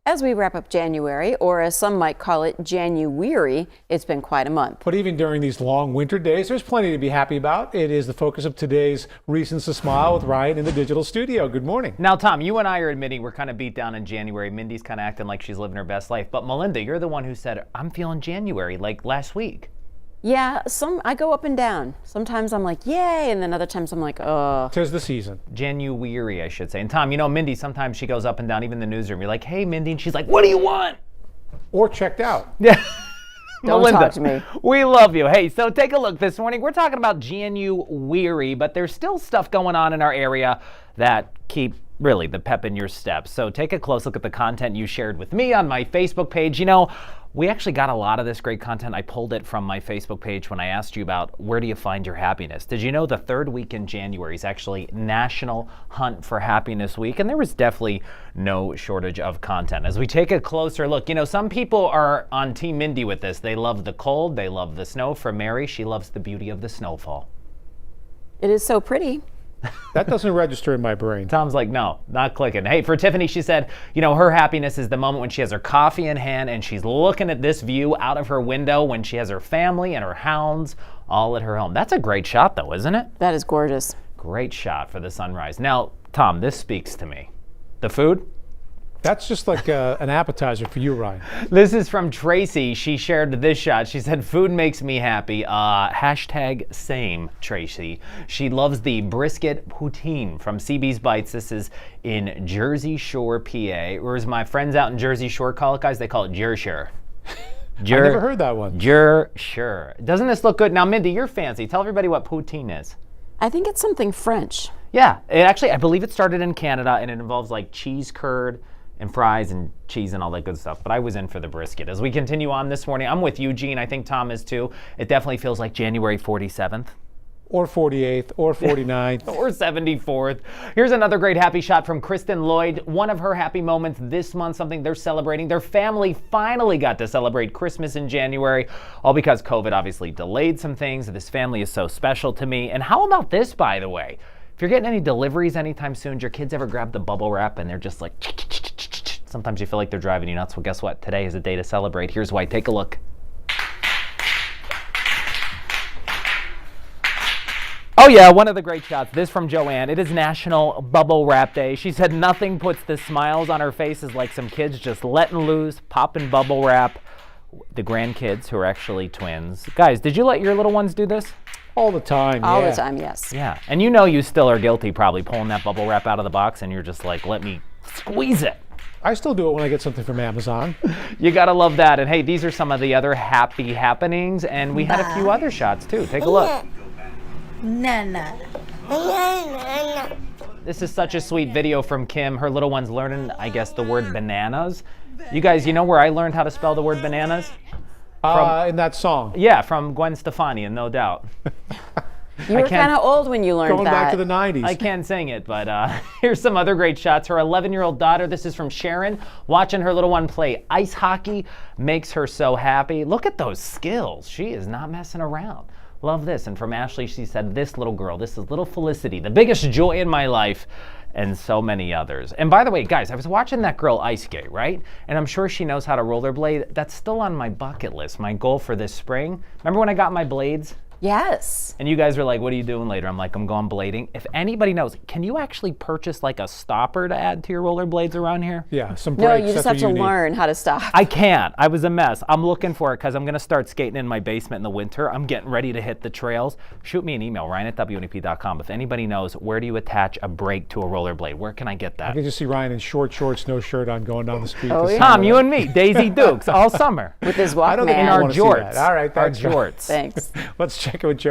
As we wrap up January, or as some might call it, JanuWEARY, it's been quite a month. But even during these long winter days, there's plenty to be happy about. It is the focus of today's Reasons to Smile with Ryan in the digital studio. Good morning. Now, Tom, you and I are admitting we're kind of beat down in January. Mindy's kind of acting like she's living her best life. But Melinda, you're the one who said, I'm feeling January, like last week. Yeah, I go up and down. Sometimes I'm like, yay, and then other times I'm like, oh. 'Tis the season. JanuWEARY, I should say. And Tom, you know, Mindy, sometimes she goes up and down, even in the newsroom. You're like, hey, Mindy, and she's like, what do you want? Or checked out. Yeah. Don't Melinda, talk to me. We love you. Hey, so take a look this morning. We're talking about JanuWEARY, but there's still stuff going on in our area that keep really the pep in your steps. So take a close look at the content you shared with me on my Facebook page. You know, we actually got a lot of this great content. I pulled it from my Facebook page when I asked you about where do you find your happiness. Did you know the third week in January is actually National Hunt for Happiness Week? And there was definitely no shortage of content. As we take a closer look, you know, some people are on Team Mindy with this. They love the cold. They love the snow. For Mary, she loves the beauty of the snowfall. It is so pretty. That doesn't register in my brain. Tom's like, no, not clicking. Hey, for Tiffany, she said, you know, her happiness is the moment when she has her coffee in hand and she's looking at this view out of her window when she has her family and her hounds all at her home. That's a great shot, though, isn't it? That is gorgeous. Great shot for the sunrise. Now, Tom, this speaks to me. The food? That's just like an appetizer for you, Ryan. This is from Tracy. She shared this shot. She said, food makes me happy. Hashtag same, Tracy. She loves the brisket poutine from CB's Bites. This is in Jersey Shore, PA. Or as my friends out in Jersey Shore call it, guys, they call it Jersey. I never heard that one. Jersey. Doesn't this look good? Now, Mindy, you're fancy. Tell everybody what poutine is. I think it's something French. Yeah, it actually, I believe it started in Canada, and it involves like cheese curd and fries and cheese and all that good stuff. But I was in for the brisket. As we continue on this morning, I'm with Eugene. I think Tom is too. It definitely feels like January 47th. Or 48th, or 49th. Or 74th. Here's another great happy shot from Kristen Lloyd. One of her happy moments this month, something they're celebrating. Their family finally got to celebrate Christmas in January, all because COVID obviously delayed some things. This family is so special to me. And how about this, by the way? If you're getting any deliveries anytime soon, your kids ever grab the bubble wrap and they're just like, sometimes you feel like they're driving you nuts. Well, guess what? Today is a day to celebrate. Here's why. Take a look. Oh yeah, one of the great shots. This from Joanne. It is National Bubble Wrap Day. She said nothing puts the smiles on her faces like some kids just letting loose, popping bubble wrap. The grandkids, who are actually twins. Guys, did you let your little ones do this? All the time, All yeah. the time, yes. Yeah, and you know you still are guilty probably pulling that bubble wrap out of the box and you're just like, let me squeeze it. I still do it when I get something from Amazon. You gotta love that. And hey, these are some of the other happy happenings, and we had a few other shots too. Take a look. Nana. This is such a sweet video from Kim. Her little one's learning, I guess, the word bananas. You guys, you know where I learned how to spell the word bananas? In that song. Yeah, from Gwen Stefani, and no doubt. You were kind of old when you learned Going that. back to the 90s. I can't sing it, but here's some other great shots. Her 11-year-old daughter, this is from Sharon, watching her little one play ice hockey makes her so happy. Look at those skills. She is not messing around. Love this. And from Ashley, she said, this little girl, this is little Felicity, the biggest joy in my life, and so many others. And by the way, guys, I was watching that girl ice skate, right? And I'm sure she knows how to rollerblade. That's still on my bucket list, my goal for this spring. Remember when I got my blades? Yes. And you guys were like, what are you doing later? I'm like, I'm going blading. If anybody knows, can you actually purchase like a stopper to add to your rollerblades around here? Yeah, some No, brakes. you just have to learn how to stop. I can't. I was a mess. I'm looking for it because I'm going to start skating in my basement in the winter. I'm getting ready to hit the trails. Shoot me an email, ryan@WNEP.com. If anybody knows, where do you attach a brake to a rollerblade? Where can I get I that? can just see Ryan in short shorts, no shirt on, going down the street. Oh, this yeah. summer. Tom, you and me, Daisy Dukes, all summer. With his Walkman. I don't think In I our wanna see jorts. that. All right, Our thanks. jorts. Thanks. Let's check it with Joe.